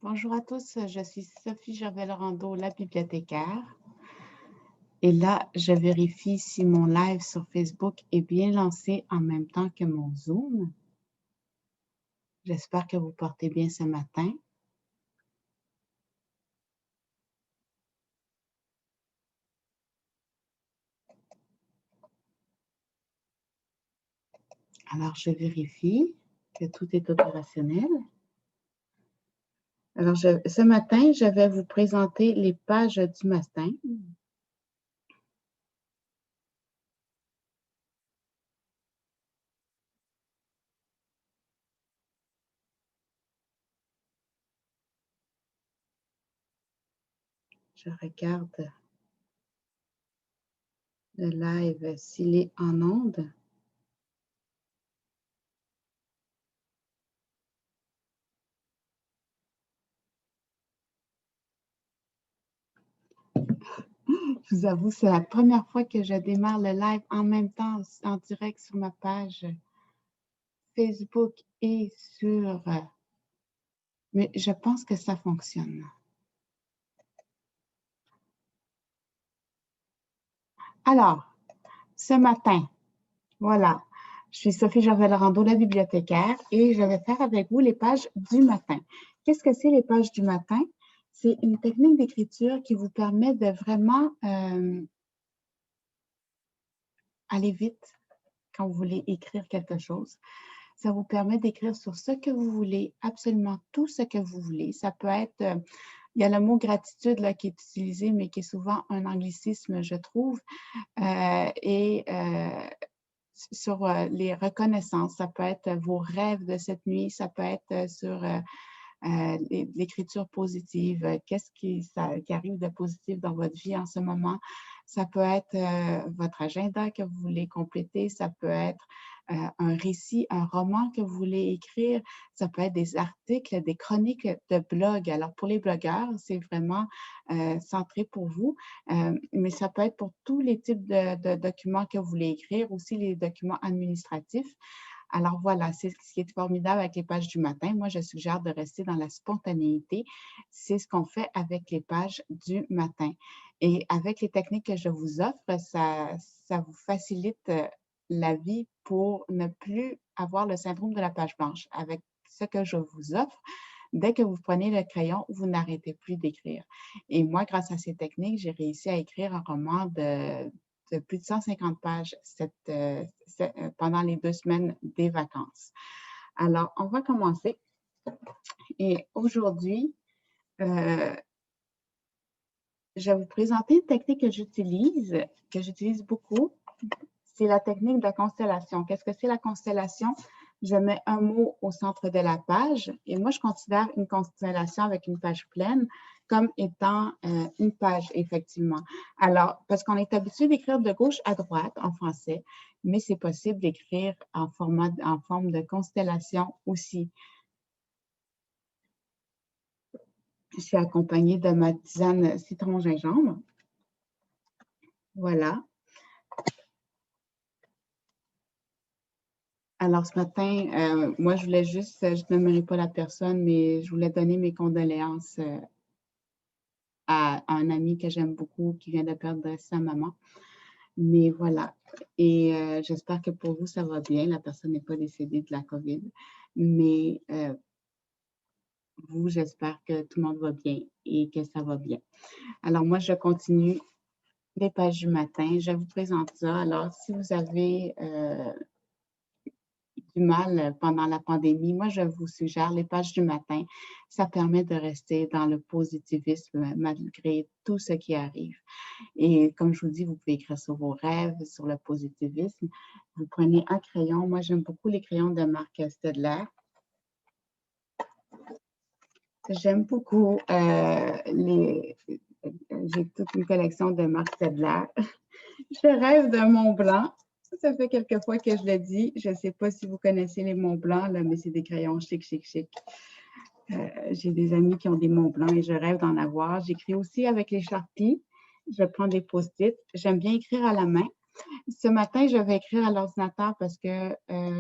Bonjour à tous, je suis Sophie Gervais-Laurando, la bibliothécaire. Et là, je vérifie si mon live sur Facebook est bien lancé en même temps que mon Zoom. J'espère que vous portez bien ce matin. Alors, je vérifie que tout est opérationnel. Alors, ce matin, je vais vous présenter les pages du matin. Je regarde le live s'il est en onde. Je vous avoue, c'est la première fois que je démarre le live en même temps, en direct sur ma page Facebook et sur... mais je pense que ça fonctionne. Alors, ce matin, voilà, je suis Sophie Gervais-Laurando, la bibliothécaire, et je vais faire avec vous les pages du matin. Qu'est-ce que c'est les pages du matin? C'est une technique d'écriture qui vous permet de vraiment aller vite quand vous voulez écrire quelque chose. Ça vous permet d'écrire sur ce que vous voulez, absolument tout ce que vous voulez. Ça peut être, il y a le mot gratitude là, qui est utilisé, mais qui est souvent un anglicisme, je trouve. Sur les reconnaissances, ça peut être vos rêves de cette nuit, ça peut être sur l'écriture positive, qu'est-ce qui arrive de positif dans votre vie en ce moment. Ça peut être votre agenda que vous voulez compléter, ça peut être un récit, un roman que vous voulez écrire, ça peut être des articles, des chroniques de blog. Alors, pour les blogueurs, c'est vraiment centré pour vous, mais ça peut être pour tous les types de documents que vous voulez écrire, aussi les documents administratifs. Alors voilà, c'est ce qui est formidable avec les pages du matin. Moi, je suggère de rester dans la spontanéité. C'est ce qu'on fait avec les pages du matin. Et avec les techniques que je vous offre, ça vous facilite la vie pour ne plus avoir le syndrome de la page blanche. Avec ce que je vous offre, dès que vous prenez le crayon, vous n'arrêtez plus d'écrire. Et moi, grâce à ces techniques, j'ai réussi à écrire un roman de plus de 150 pages pendant les 2 semaines des vacances. Alors, on va commencer. Et aujourd'hui, je vais vous présenter une technique que j'utilise beaucoup. C'est la technique de la constellation. Qu'est-ce que c'est la constellation? Je mets un mot au centre de la page et moi, je considère une constellation avec une page pleine comme étant une page, effectivement. Alors, parce qu'on est habitué d'écrire de gauche à droite en français, mais c'est possible d'écrire en forme de constellation aussi. Je suis accompagnée de ma tisane citron-gingembre. Voilà. Alors, ce matin, moi, je voulais juste, je ne nommerai pas la personne, mais je voulais donner mes condoléances à un ami que j'aime beaucoup qui vient de perdre sa maman. Mais voilà. Et j'espère que pour vous, ça va bien. La personne n'est pas décédée de la COVID. Mais vous, j'espère que tout le monde va bien et que ça va bien. Alors, moi, je continue les pages du matin. Je vous présente ça. Alors, si vous avez du mal pendant la pandémie, moi, je vous suggère les pages du matin. Ça permet de rester dans le positivisme malgré tout ce qui arrive. Et comme je vous dis, vous pouvez écrire sur vos rêves, sur le positivisme. Vous prenez un crayon. Moi, j'aime beaucoup les crayons de marque Staedtler. J'aime beaucoup j'ai toute une collection de marque Staedtler. Je rêve d'un Mont Blanc. Ça fait quelques fois que je le dis. Je ne sais pas si vous connaissez les Mont Blancs, là, mais c'est des crayons chic, chic, chic. J'ai des amis qui ont des Mont Blancs et je rêve d'en avoir. J'écris aussi avec les Sharpies. Je prends des post-it. J'aime bien écrire à la main. Ce matin, je vais écrire à l'ordinateur parce que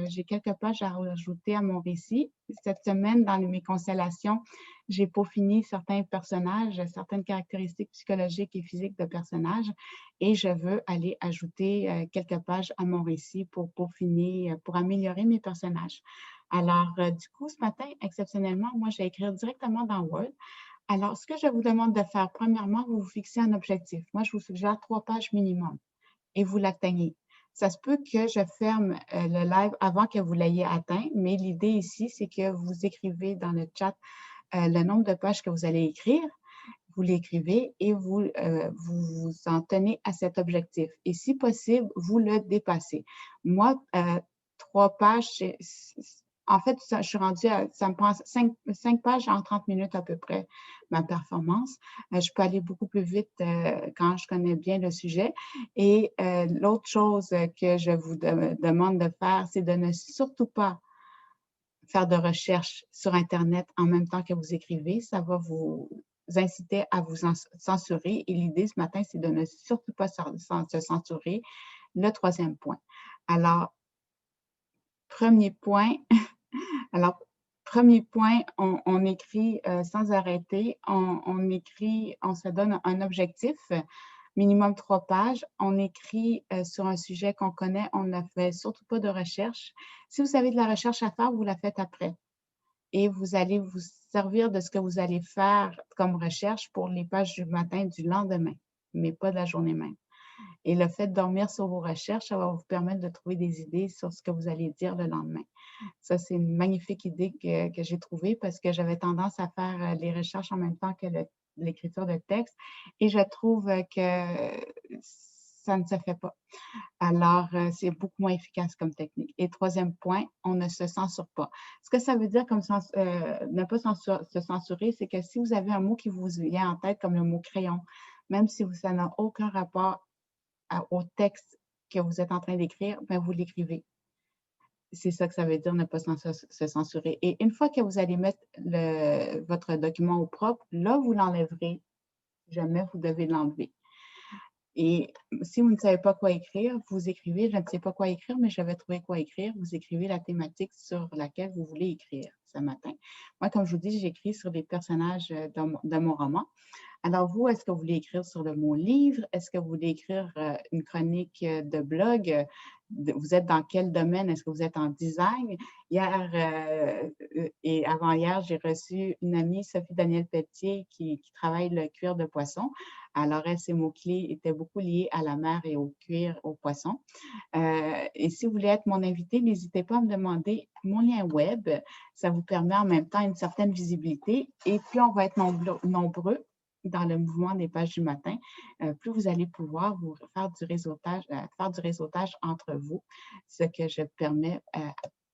j'ai quelques pages à rajouter à mon récit. Cette semaine, dans mes constellations, j'ai peaufiné certains personnages, certaines caractéristiques psychologiques et physiques de personnages, et je veux aller ajouter quelques pages à mon récit pour peaufiner, pour améliorer mes personnages. Alors, du coup, ce matin, exceptionnellement, moi, je vais écrire directement dans Word. Alors, ce que je vous demande de faire, premièrement, vous vous fixez un objectif. Moi, je vous suggère 3 pages minimum et vous l'atteignez. Ça se peut que je ferme le live avant que vous l'ayez atteint, mais l'idée ici, c'est que vous écrivez dans le chat le nombre de pages que vous allez écrire, vous l'écrivez et vous vous en tenez à cet objectif. Et si possible, vous le dépassez. Moi, 3 pages, en fait, je suis rendue à, ça me prend 5 pages en 30 minutes à peu près, ma performance. Je peux aller beaucoup plus vite quand je connais bien le sujet. Et l'autre chose que je vous demande de faire, c'est de ne surtout pas faire de recherche sur Internet en même temps que vous écrivez. Ça va vous inciter à vous censurer. Et l'idée ce matin, c'est de ne surtout pas se censurer. Le troisième point. Alors, premier point, alors, premier point, on écrit sans arrêter, on écrit, on se donne un objectif, minimum 3 pages. On écrit sur un sujet qu'on connaît, on ne fait surtout pas de recherche. Si vous avez de la recherche à faire, vous la faites après. Et vous allez vous servir de ce que vous allez faire comme recherche pour les pages du matin du lendemain, mais pas de la journée même. Et le fait de dormir sur vos recherches, ça va vous permettre de trouver des idées sur ce que vous allez dire le lendemain. Ça, c'est une magnifique idée que j'ai trouvée parce que j'avais tendance à faire les recherches en même temps que l'écriture de texte et je trouve que ça ne se fait pas. Alors, c'est beaucoup moins efficace comme technique. Et troisième point, on ne se censure pas. Ce que ça veut dire comme ne pas se censurer, c'est que si vous avez un mot qui vous vient en tête comme le mot crayon, même si ça n'a aucun rapport au texte que vous êtes en train d'écrire, ben vous l'écrivez. C'est ça que ça veut dire ne pas se censurer. Et une fois que vous allez mettre votre document au propre, là, vous l'enlèverez. Jamais vous devez l'enlever. Et si vous ne savez pas quoi écrire, vous écrivez « Je ne sais pas quoi écrire, mais je vais trouver quoi écrire ». Vous écrivez la thématique sur laquelle vous voulez écrire ce matin. Moi, comme je vous dis, j'écris sur des personnages de mon roman. Alors vous, est-ce que vous voulez écrire sur le mot livre? Est-ce que vous voulez écrire une chronique de blog? Vous êtes dans quel domaine? Est-ce que vous êtes en design? Hier et avant-hier, j'ai reçu une amie, Sophie Danielle Pelletier, qui travaille le cuir de poisson. Alors, elle, ses mots-clés étaient beaucoup liés à la mer et au cuir, au poisson. Et si vous voulez être mon invité, n'hésitez pas à me demander mon lien web. Ça vous permet en même temps une certaine visibilité. Et plus on va être nombreux dans le mouvement des pages du matin, plus vous allez pouvoir vous faire du réseautage entre vous, ce que je permets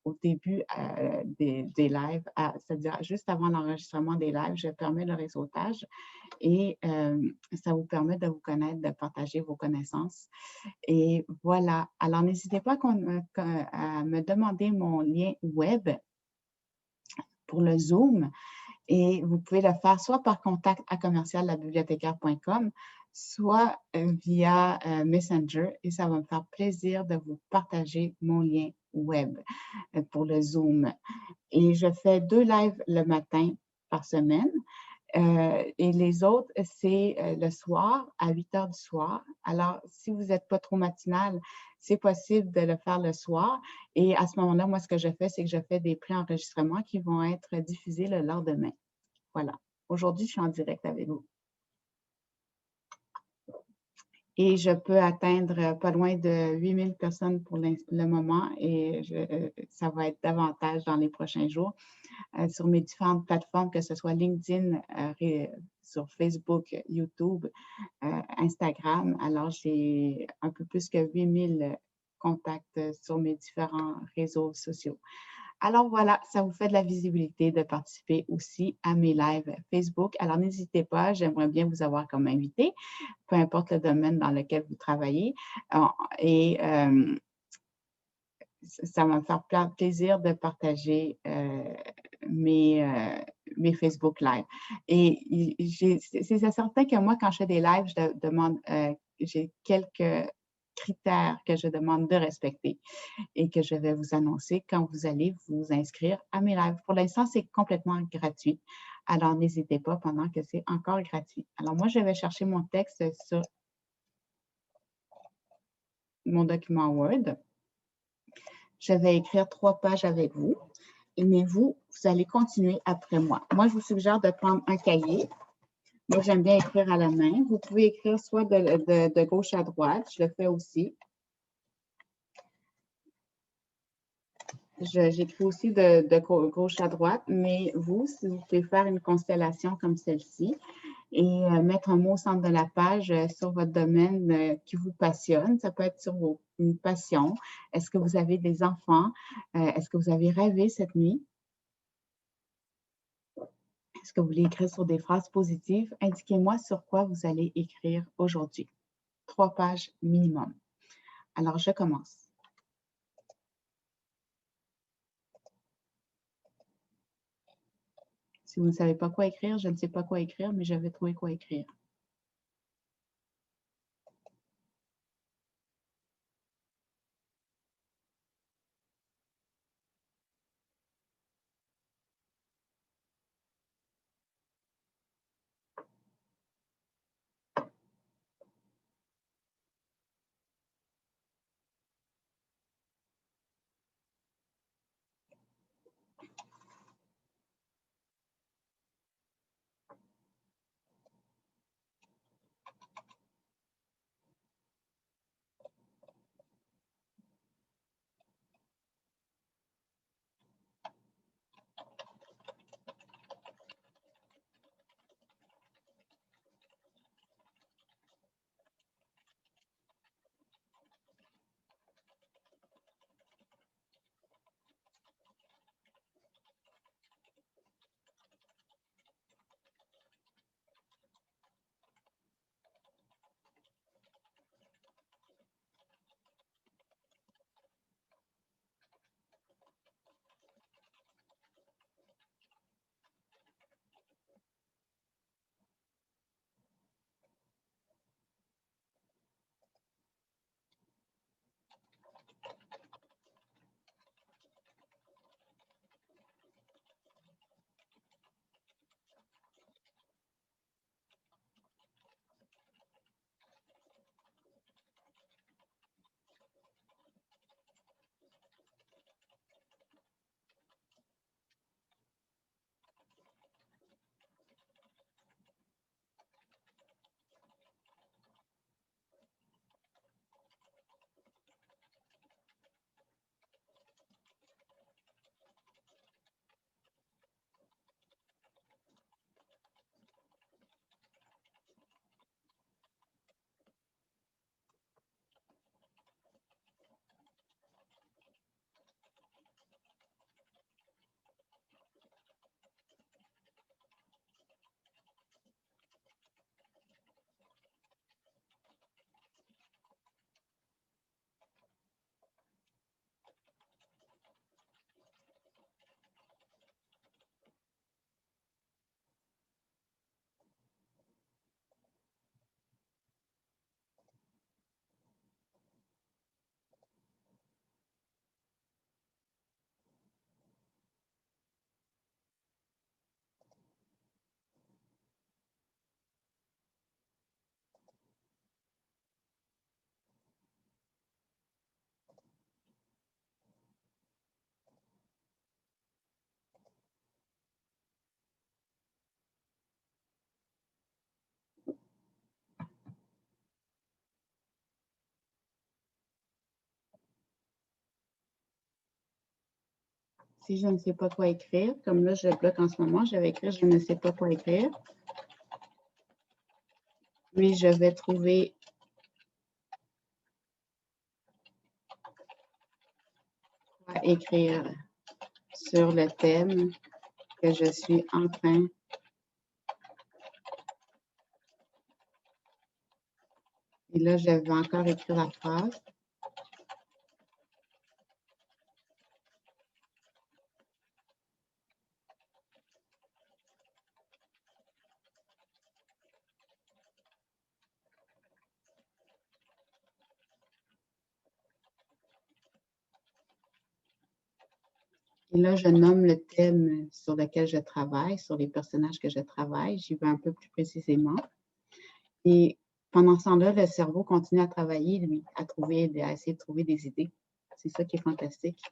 au début des lives, c'est-à-dire juste avant l'enregistrement des lives, je permets le réseautage et ça vous permet de vous connaître, de partager vos connaissances. Et voilà. Alors, n'hésitez pas à me demander mon lien web pour le Zoom. Et vous pouvez le faire soit par contact à commercial-labibliothécaire.com, soit via Messenger. Et ça va me faire plaisir de vous partager mon lien web pour le Zoom. Et je fais 2 lives le matin par semaine. Et les autres, c'est le soir, à 8 heures du soir. Alors, si vous n'êtes pas trop matinal, c'est possible de le faire le soir. Et à ce moment-là, moi, ce que je fais, c'est que je fais des pré-enregistrements qui vont être diffusés le lendemain. Voilà. Aujourd'hui, je suis en direct avec vous. Et je peux atteindre pas loin de 8000 personnes pour le moment et ça va être davantage dans les prochains jours sur mes différentes plateformes, que ce soit LinkedIn, sur Facebook, YouTube, Instagram. Alors, j'ai un peu plus que 8000 contacts sur mes différents réseaux sociaux. Alors voilà, ça vous fait de la visibilité de participer aussi à mes lives Facebook. Alors n'hésitez pas, j'aimerais bien vous avoir comme invité, peu importe le domaine dans lequel vous travaillez. Et ça va me faire plaisir de partager mes Facebook Live. Et c'est certain que moi, quand je fais des lives, je demande, j'ai quelques critères que je demande de respecter et que je vais vous annoncer quand vous allez vous inscrire à mes lives. Pour l'instant, c'est complètement gratuit. Alors, n'hésitez pas pendant que c'est encore gratuit. Alors, moi, je vais chercher mon texte sur mon document Word. Je vais écrire 3 pages avec vous. Mais vous allez continuer après moi. Moi, je vous suggère de prendre un cahier. Moi, j'aime bien écrire à la main. Vous pouvez écrire soit de gauche à droite. Je le fais aussi. J'écris aussi de gauche à droite, mais vous, si vous pouvez faire une constellation comme celle-ci et mettre un mot au centre de la page sur votre domaine qui vous passionne. Ça peut être sur une passion. Est-ce que vous avez des enfants? Est-ce que vous avez rêvé cette nuit? Est-ce que vous voulez écrire sur des phrases positives? Indiquez-moi sur quoi vous allez écrire aujourd'hui. 3 pages minimum. Alors, je commence. Si vous ne savez pas quoi écrire, je ne sais pas quoi écrire, mais je vais trouver quoi écrire. Si je ne sais pas quoi écrire, comme là, je bloque en ce moment, je vais écrire « Je ne sais pas quoi écrire ». Puis, je vais trouver quoi écrire sur le thème que je suis en train. Et là, je vais encore écrire la phrase. Et là, je nomme le thème sur lequel je travaille, sur les personnages que je travaille. J'y vais un peu plus précisément. Et pendant ce temps-là, le cerveau continue à travailler, lui, à essayer de trouver des idées. C'est ça qui est fantastique.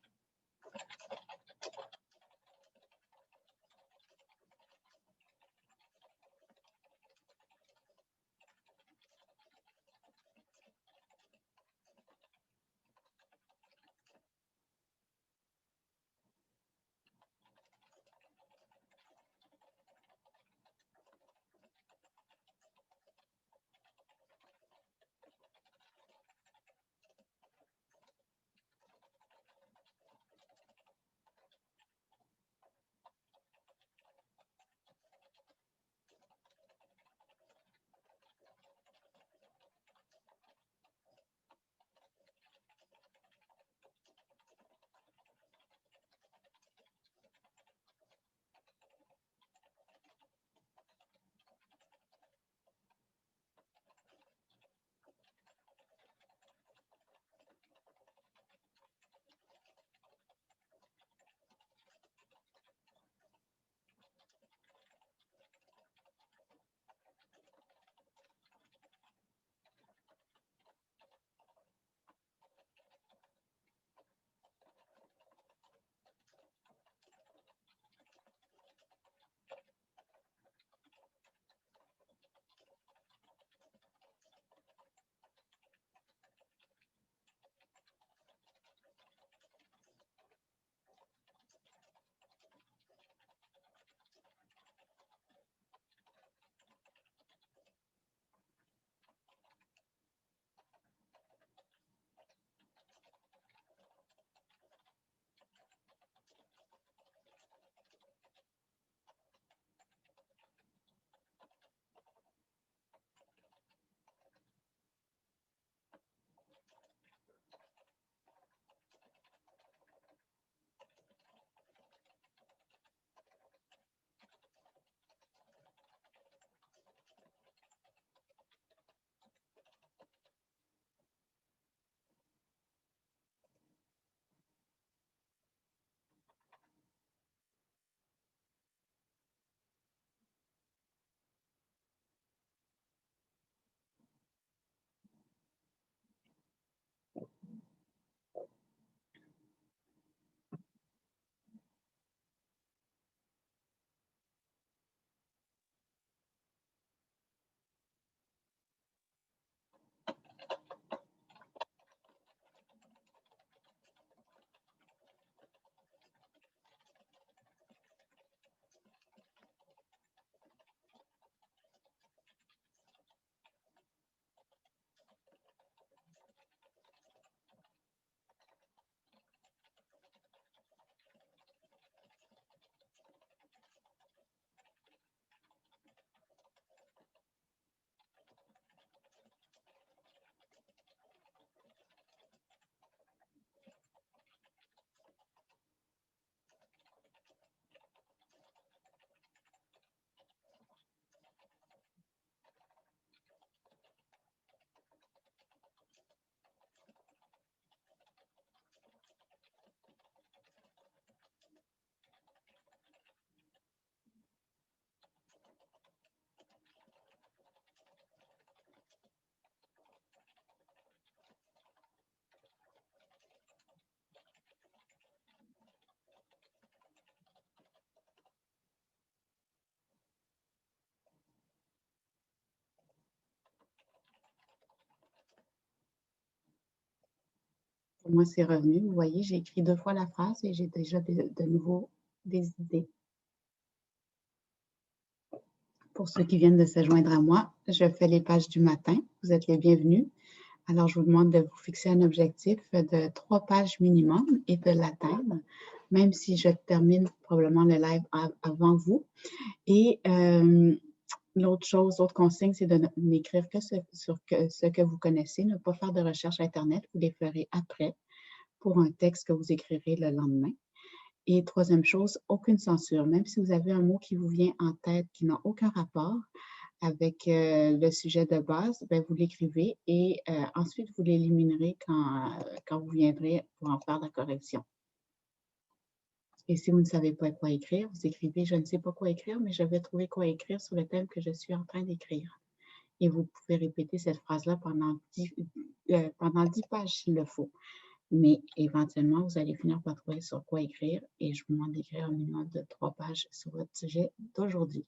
Pour moi, c'est revenu. Vous voyez, j'ai écrit 2 fois la phrase et j'ai déjà de nouveau des idées. Pour ceux qui viennent de se joindre à moi, je fais les pages du matin. Vous êtes les bienvenus. Alors, je vous demande de vous fixer un objectif de 3 pages minimum et de l'atteindre, même si je termine probablement le live avant vous. Et l'autre consigne, c'est de n'écrire que sur ce que vous connaissez, ne pas faire de recherche Internet. Vous les ferez après pour un texte que vous écrirez le lendemain. Et troisième chose, aucune censure. Même si vous avez un mot qui vous vient en tête qui n'a aucun rapport avec le sujet de base, ben, vous l'écrivez et ensuite vous l'éliminerez quand vous viendrez pour en faire la correction. Et si vous ne savez pas quoi écrire, vous écrivez: «Je ne sais pas quoi écrire, mais je vais trouver quoi écrire sur le thème que je suis en train d'écrire». Et vous pouvez répéter cette phrase-là pendant 10 pages s'il le faut. Mais éventuellement, vous allez finir par trouver sur quoi écrire et je vous demande d'écrire un minimum de 3 pages sur votre sujet d'aujourd'hui.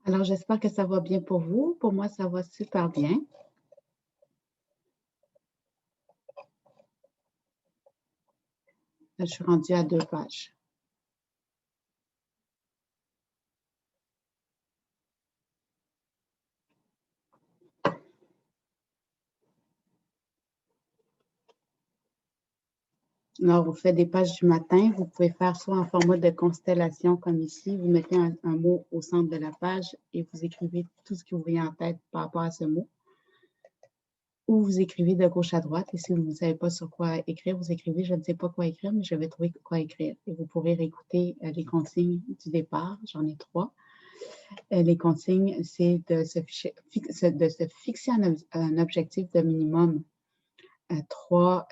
Alors, j'espère que ça va bien pour vous. Pour moi, ça va super bien. Je suis rendue à 2 pages. Alors, vous faites des pages du matin. Vous pouvez faire soit en format de constellation comme ici. Vous mettez un mot au centre de la page et vous écrivez tout ce qui vous vient en tête par rapport à ce mot. Ou vous écrivez de gauche à droite. Et si vous ne savez pas sur quoi écrire, vous écrivez « Je ne sais pas quoi écrire, mais je vais trouver quoi écrire ». Et vous pourrez réécouter les consignes du départ. J'en ai 3. Les consignes, c'est de se fixer un objectif de minimum 3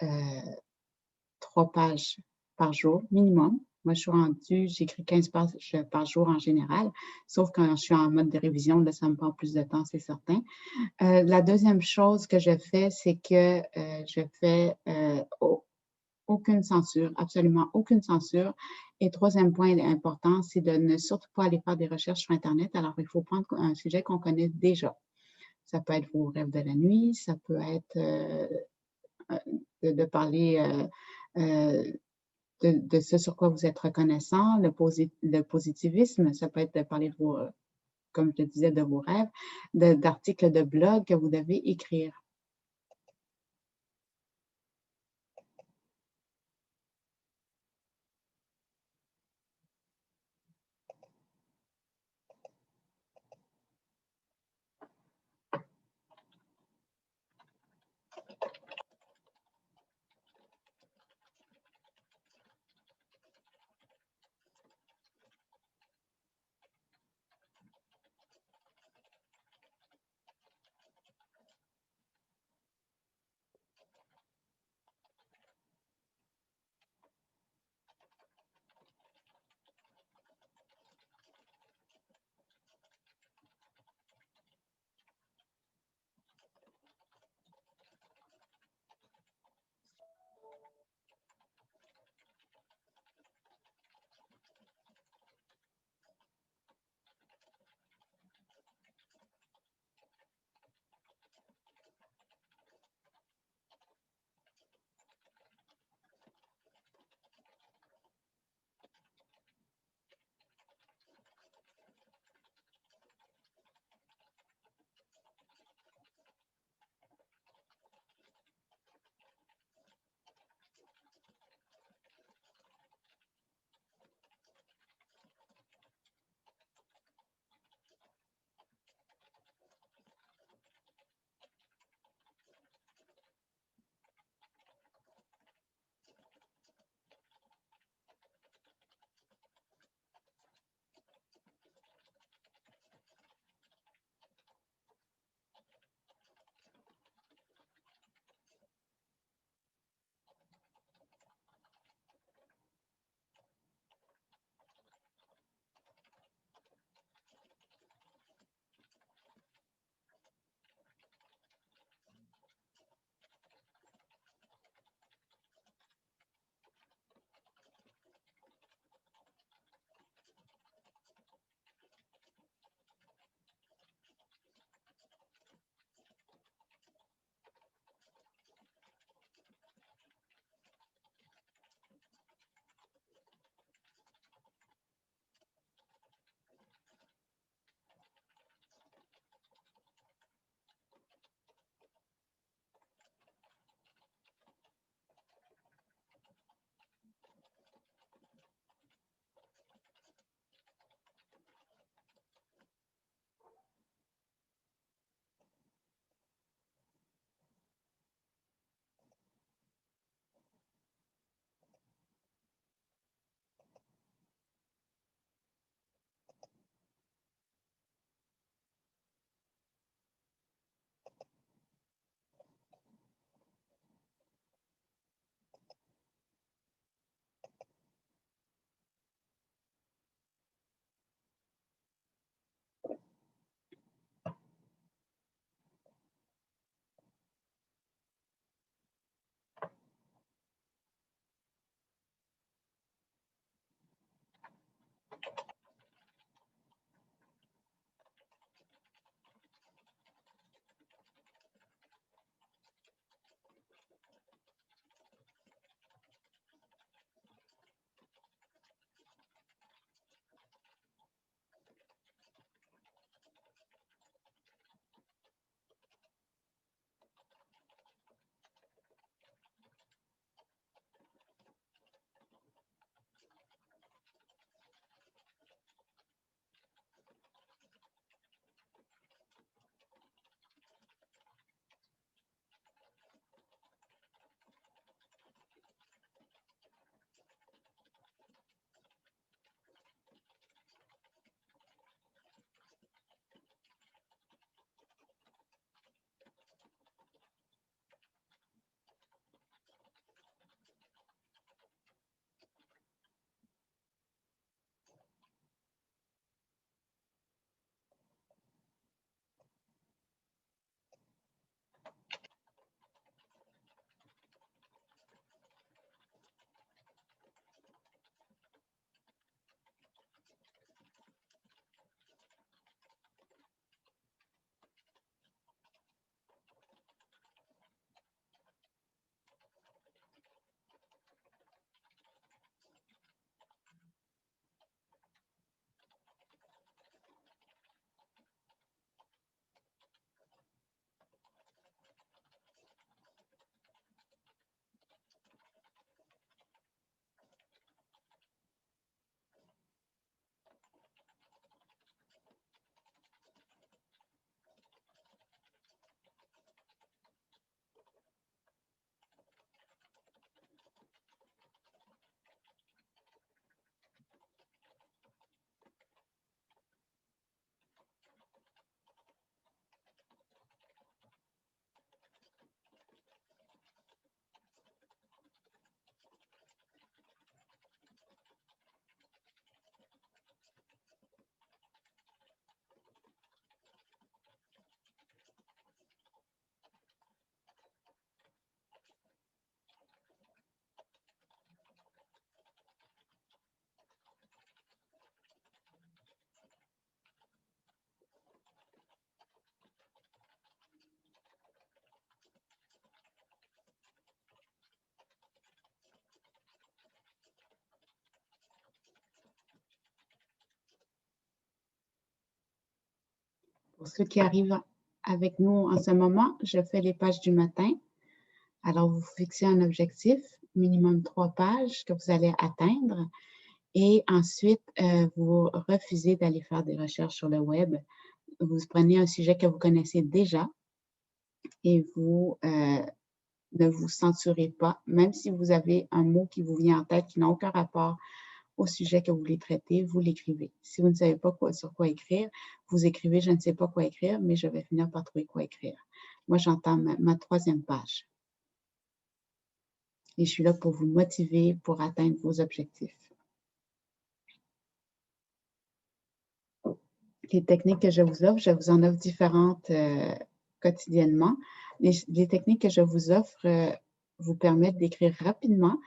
pages par jour, minimum. Moi, je suis rendue, j'écris 15 pages par jour en général, sauf quand je suis en mode de révision, là, ça me prend plus de temps, c'est certain. La deuxième chose que je fais, c'est que je fais aucune censure, absolument aucune censure. Et troisième point important, c'est de ne surtout pas aller faire des recherches sur Internet. Alors, il faut prendre un sujet qu'on connaît déjà. Ça peut être vos rêves de la nuit, ça peut être de parler de ce sur quoi vous êtes reconnaissant, le positivisme, ça peut être de parler de vos, comme je le disais, de vos rêves, d'articles de blog que vous devez écrire. Pour ceux qui arrivent avec nous en ce moment, je fais les pages du matin. Alors, vous fixez un objectif, minimum 3 pages que vous allez atteindre. Et ensuite, vous refusez d'aller faire des recherches sur le web. Vous prenez un sujet que vous connaissez déjà et vous ne vous censurez pas, même si vous avez un mot qui vous vient en tête qui n'a aucun rapport au sujet que vous voulez traiter, vous l'écrivez. Si vous ne savez pas sur quoi écrire, vous écrivez « Je ne sais pas quoi écrire, mais je vais finir par trouver quoi écrire ». Moi, j'entame ma 3e page. Et je suis là pour vous motiver pour atteindre vos objectifs. Les techniques que je vous en offre différentes quotidiennement. Les techniques que je vous offre vous permettent d'écrire rapidement.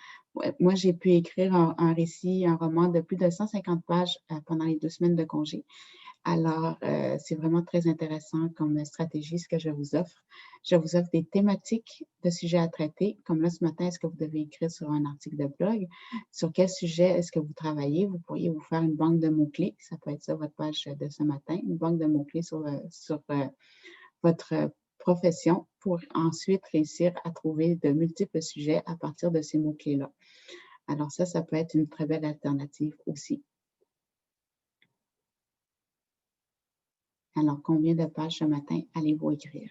Moi, j'ai pu écrire un récit, un roman de plus de 150 pages pendant les 2 semaines de congé. Alors, c'est vraiment très intéressant comme stratégie, ce que je vous offre. Je vous offre des thématiques de sujets à traiter, comme là, ce matin, est-ce que vous devez écrire sur un article de blog? Sur quel sujet est-ce que vous travaillez? Vous pourriez vous faire une banque de mots-clés. Ça peut être ça, votre page de ce matin, une banque de mots-clés sur votre profession pour ensuite réussir à trouver de multiples sujets à partir de ces mots-clés-là. Alors ça peut être une très belle alternative aussi. Alors, combien de pages ce matin allez-vous écrire?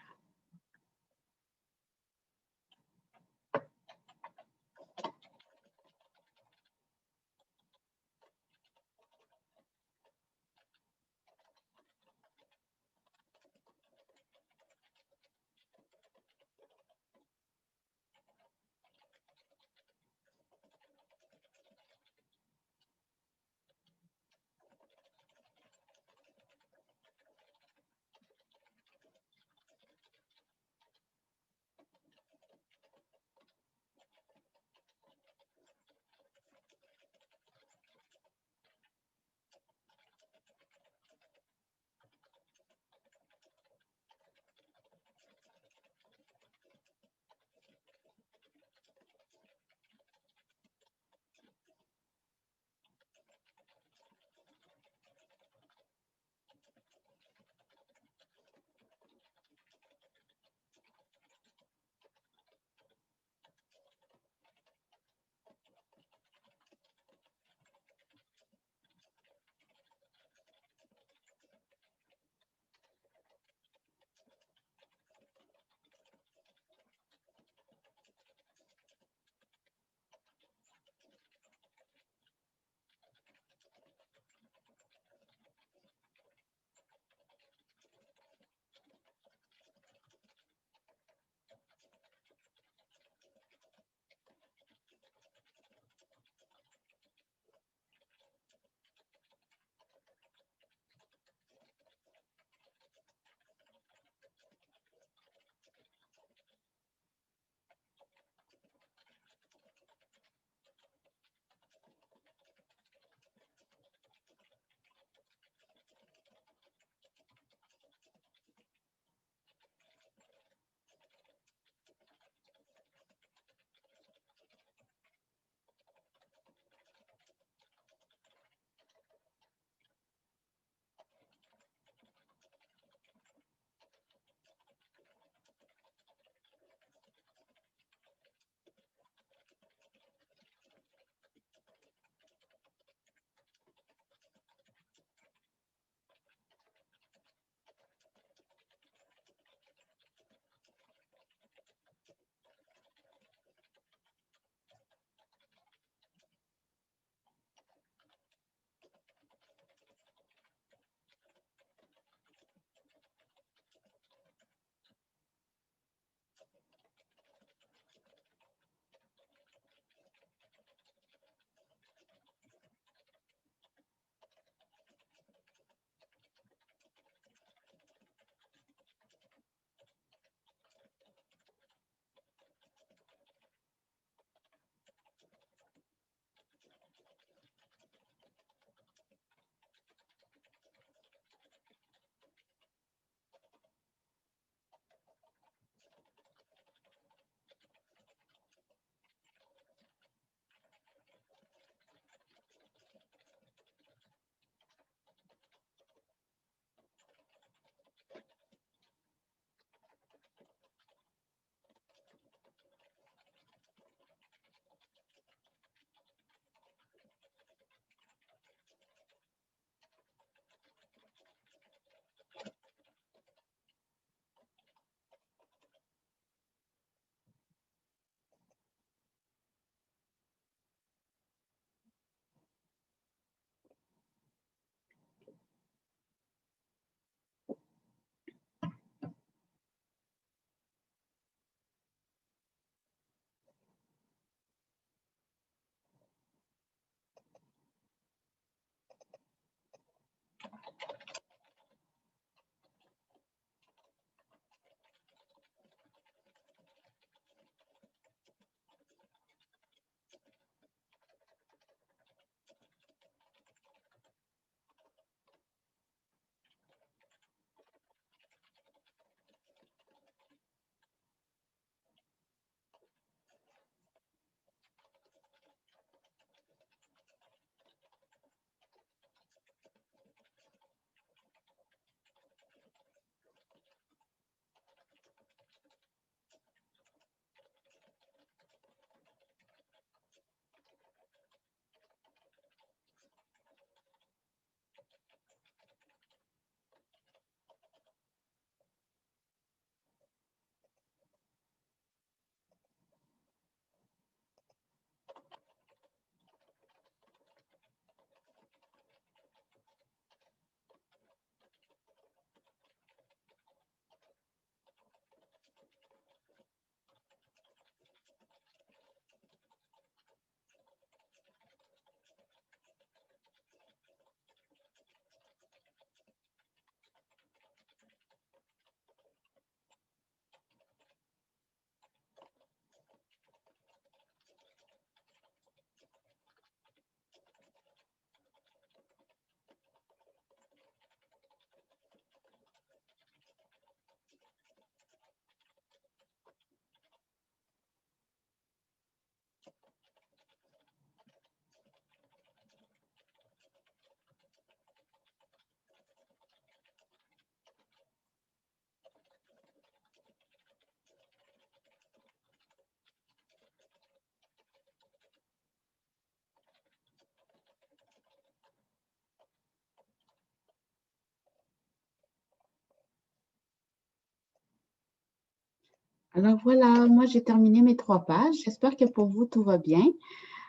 Alors voilà, moi j'ai terminé mes 3 pages. J'espère que pour vous, tout va bien.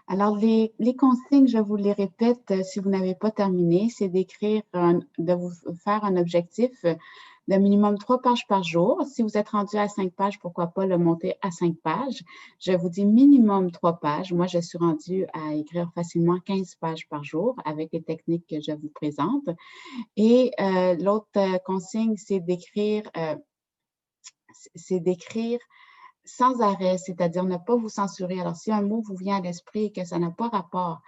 Alors les consignes, je vous les répète si vous n'avez pas terminé, c'est de vous faire un objectif de minimum 3 pages par jour. Si vous êtes rendu à 5 pages, pourquoi pas le monter à 5 pages. Je vous dis minimum 3 pages. Moi, je suis rendue à écrire facilement 15 pages par jour avec les techniques que je vous présente. Et l'autre consigne, c'est d'écrire sans arrêt, c'est-à-dire ne pas vous censurer. Alors, si un mot vous vient à l'esprit et que ça n'a pas rapport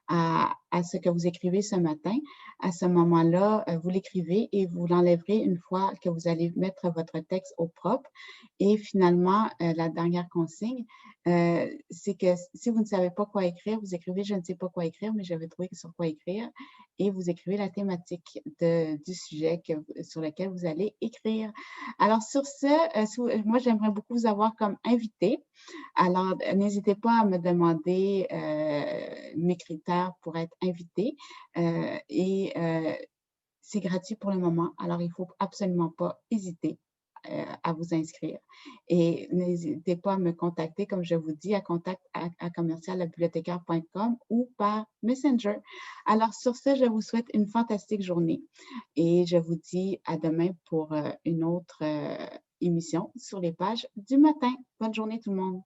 à ce que vous écrivez ce matin, à ce moment-là, vous l'écrivez et vous l'enlèverez une fois que vous allez mettre votre texte au propre. Et finalement, la dernière consigne, c'est que si vous ne savez pas quoi écrire, vous écrivez «Je ne sais pas quoi écrire, mais je vais trouver sur quoi écrire» et vous écrivez la thématique du sujet sur lequel vous allez écrire. Alors sur ce, moi j'aimerais beaucoup vous avoir comme invité. Alors n'hésitez pas à me demander mes critères pour être invité c'est gratuit pour le moment. Alors il ne faut absolument pas hésiter à vous inscrire. Et n'hésitez pas à me contacter, comme je vous dis, à contact@commerciallebibliothécaire.com ou par Messenger. Alors, sur ce, je vous souhaite une fantastique journée et je vous dis à demain pour une autre émission sur les pages du matin. Bonne journée tout le monde.